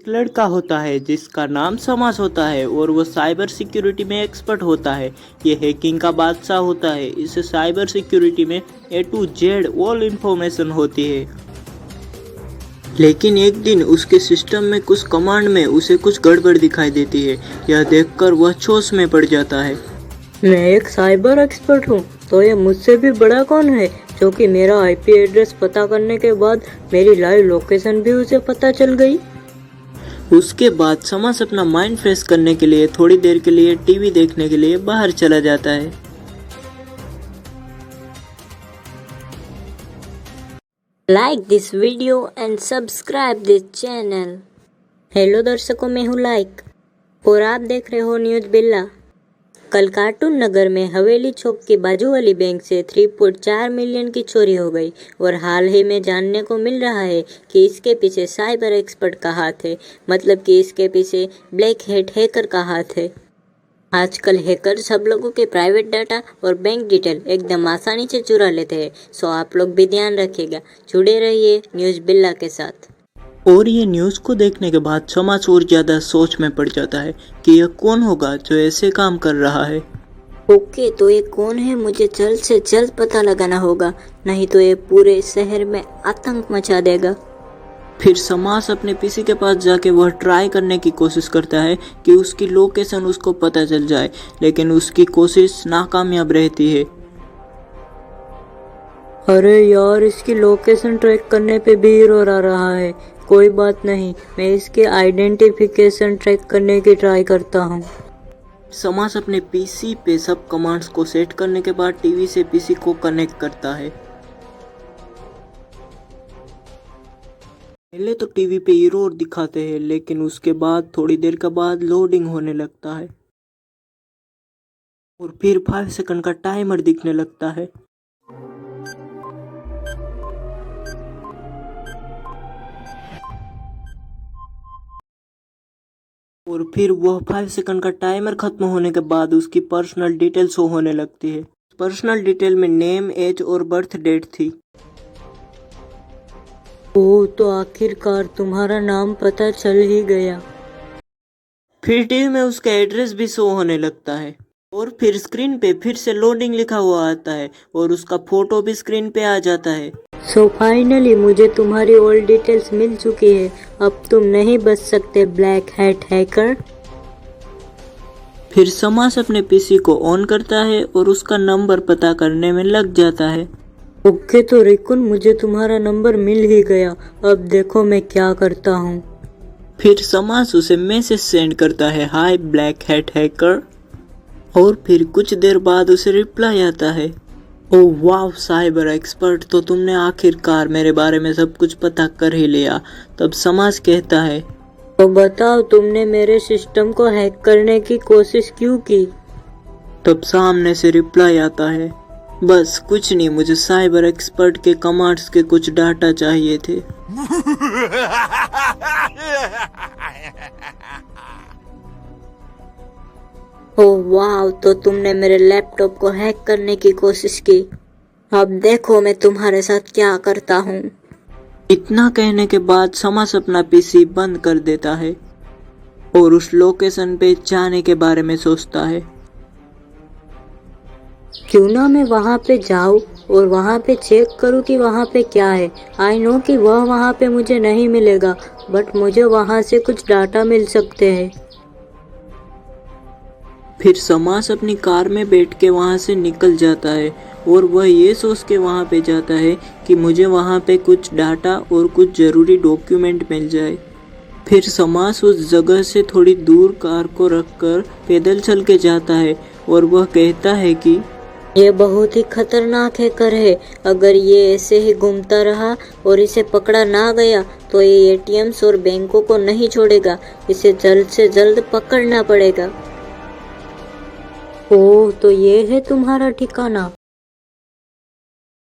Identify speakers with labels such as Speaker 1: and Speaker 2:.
Speaker 1: एक लड़का होता है जिसका नाम समास होता है और वो साइबर सिक्योरिटी में एक्सपर्ट होता है। ये हैकिंग का बादशाह होता है। इसे साइबर सिक्योरिटी में A to Z all information होती है। लेकिन एक दिन उसके सिस्टम में कुछ कमांड में उसे कुछ गड़बड़ दिखाई देती है। यह देखकर वह जोश में पड़ जाता है।
Speaker 2: मैं एक साइबर एक्सपर्ट हूँ, तो ये मुझसे भी बड़ा कौन है जो कि मेरा IP एड्रेस पता करने के बाद मेरी लाइव लोकेशन भी उसे पता चल गई।
Speaker 1: उसके बाद समास अपना माइंड फ्रेश करने के लिए थोड़ी देर के लिए टीवी देखने के लिए बाहर चला जाता है।
Speaker 2: Like this video and subscribe this channel. Hello दर्शकों, मैं हूँ लाइक और आप देख रहे हो न्यूज बिल्ला। कल कार्टून नगर में हवेली चौक की बाजू वाली बैंक से 3.4 मिलियन की चोरी हो गई और हाल ही में जानने को मिल रहा है कि इसके पीछे साइबर एक्सपर्ट का हाथ है। मतलब कि इसके पीछे ब्लैक हैट हैकर का हाथ है। आजकल हैकर सब लोगों के प्राइवेट डाटा और बैंक डिटेल एकदम आसानी से चुरा लेते हैं। सो आप लोग भी ध्यान रखिएगा। जुड़े रहिए न्यूज बिल्ला के साथ।
Speaker 1: और ये न्यूज़ को देखने के बाद समाज और ज़्यादा सोच में पड़ जाता है कि यह कौन होगा जो ऐसे काम कर रहा है।
Speaker 2: ओके, तो ये कौन है मुझे जल्द से जल्द पता लगाना होगा, नहीं तो ये पूरे शहर में आतंक मचा देगा।
Speaker 1: फिर समास अपने पीसी के पास जाके वह ट्राई करने की कोशिश करता है कि उसकी लोकेशन उसको पता चल जाए, लेकिन उसकी कोशिश नाकामयाब रहती है।
Speaker 2: अरे यार, इसकी लोकेशन ट्रैक करने पे भी एरर आ रहा है। कोई बात नहीं, मैं इसके आइडेंटिफिकेशन ट्रैक करने की ट्राई करता हूँ।
Speaker 1: समास अपने पीसी पे सब कमांड्स को सेट करने के बाद टीवी से पीसी को कनेक्ट करता है। पहले तो टीवी पे एरर दिखाते हैं, लेकिन उसके बाद थोड़ी देर के बाद लोडिंग होने लगता है और फिर 5 सेकंड का टाइमर दिखने लगता है। और फिर वह 5 सेकंड का टाइमर खत्म होने के बाद उसकी पर्सनल डिटेल शो होने लगती है। पर्सनल डिटेल में नेम, एज और बर्थ डेट थी।
Speaker 2: ओह, तो आखिरकार तुम्हारा नाम पता चल ही गया।
Speaker 1: फिर टीवी में उसका एड्रेस भी शो होने लगता है और फिर स्क्रीन पे फिर से लोडिंग लिखा हुआ आता है और उसका फोटो भी स्क्रीन पे आ जाता है।
Speaker 2: सो फाइनली मुझे तुम्हारी ओल्ड डिटेल्स मिल चुकी है। अब तुम नहीं बच सकते ब्लैक हैट हैकर।
Speaker 1: फिर समास अपने पीसी को ऑन करता है और उसका नंबर पता करने में लग जाता है।
Speaker 2: ओके, तो रिकुन, मुझे तुम्हारा नंबर मिल ही गया। अब देखो मैं क्या करता हूँ।
Speaker 1: फिर समास उसे मैसेज सेंड करता है, हाय ब्लैक हैट हैकर। और फिर कुछ देर बाद उसे रिप्लाई आता है, ओह वाह साइबर एक्सपर्ट, तो तुमने आखिरकार मेरे बारे में सब कुछ पता कर ही लिया। तब समाज कहता है,
Speaker 2: तो बताओ तुमने मेरे सिस्टम को हैक करने की कोशिश क्यों की?
Speaker 1: तब सामने से रिप्लाई आता है, बस कुछ नहीं, मुझे साइबर एक्सपर्ट के कमांड्स के कुछ डाटा चाहिए थे।
Speaker 2: ओह वाह, तो तुमने मेरे लैपटॉप को हैक करने की कोशिश की। अब देखो मैं तुम्हारे साथ क्या करता हूँ।
Speaker 1: इतना कहने के बाद समास अपना पीसी बंद कर देता है और उस लोकेशन पे जाने के बारे में सोचता है।
Speaker 2: क्यों ना मैं वहाँ पे जाऊँ और वहाँ पे चेक करूँ कि वहाँ पे क्या है। आई नो कि वह वहाँ पे मुझे नहीं मिलेगा, बट मुझे वहाँ से कुछ डाटा मिल सकते हैं।
Speaker 1: फिर समास अपनी कार में बैठ के वहाँ से निकल जाता है और वह ये सोच के वहाँ पे जाता है कि मुझे वहाँ पे कुछ डाटा और कुछ ज़रूरी डॉक्यूमेंट मिल जाए। फिर समास उस जगह से थोड़ी दूर कार को रखकर पैदल चल के जाता है और वह कहता है कि
Speaker 2: ये बहुत ही खतरनाक हैकर है। अगर ये ऐसे ही घूमता रहा और इसे पकड़ा ना गया तो ये ATMs और बैंकों को नहीं छोड़ेगा। इसे जल्द से जल्द पकड़ना पड़ेगा। ओह, तो ये है तुम्हारा ठिकाना।